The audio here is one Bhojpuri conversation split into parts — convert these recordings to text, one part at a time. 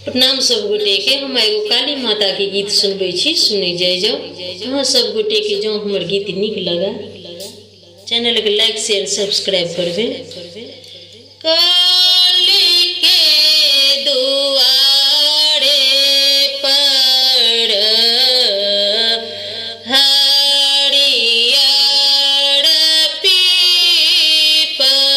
प्रणाम सब गोटे के। हम एगो काली माता के गीत सुनबे छी, सुने जाय जाओ। अहाँ सब गोटे के जो हमर गीत निक लगा, चैनल के लाइक शेयर सब्सक्राइब करबे। काली के दुआरे पर हरियर पीपड़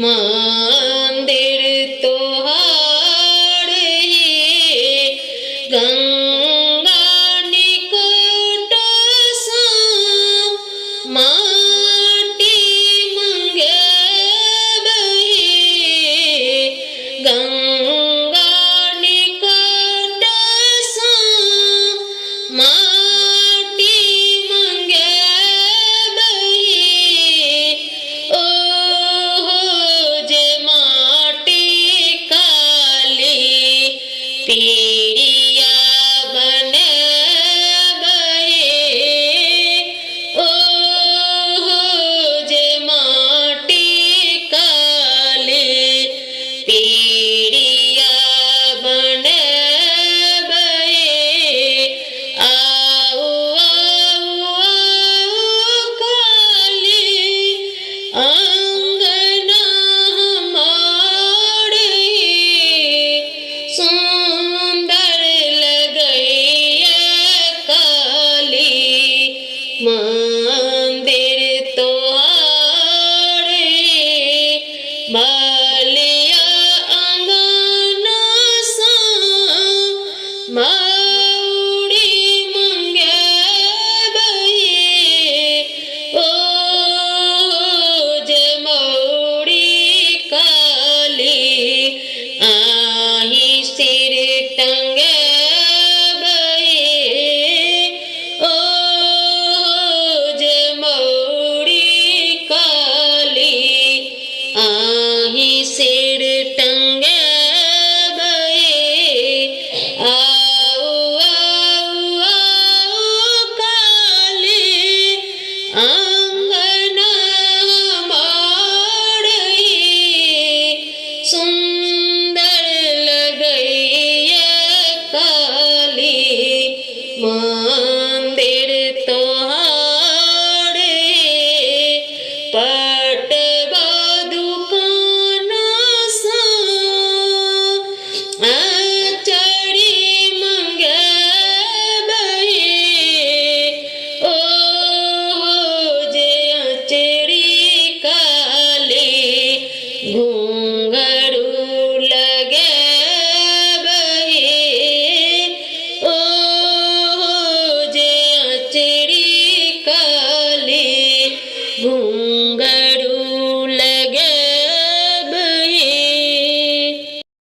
मंदिर तोहार हे गंगा निकट सा माटी मंगे बहे गंगा निकट सा माटी मंगे बहे ओ जे माटी काली पीड़िया बने बहे ओ जे माटी काली पीड़िया बने बहे आओ आओ आओ काली अंगना हमारे सुंदर लगैया काली मंदिर तोहार बालिया अंगना सा मौड़ी मंगे बहे ओ जे मौड़ी काली आही सिर टंगे बहे ओ जे मौड़ी काली आही सिर टंगे बहे आओ आओ आओ काली अंगना हमारे सुंदर लगैया काली मंदिर तोहार पटवा दुकान सा चढ़ी मंगे बहे ओ जे चढ़ी काली घूंघरू लगे बहे ओ जे चढ़ी काली घूंघरू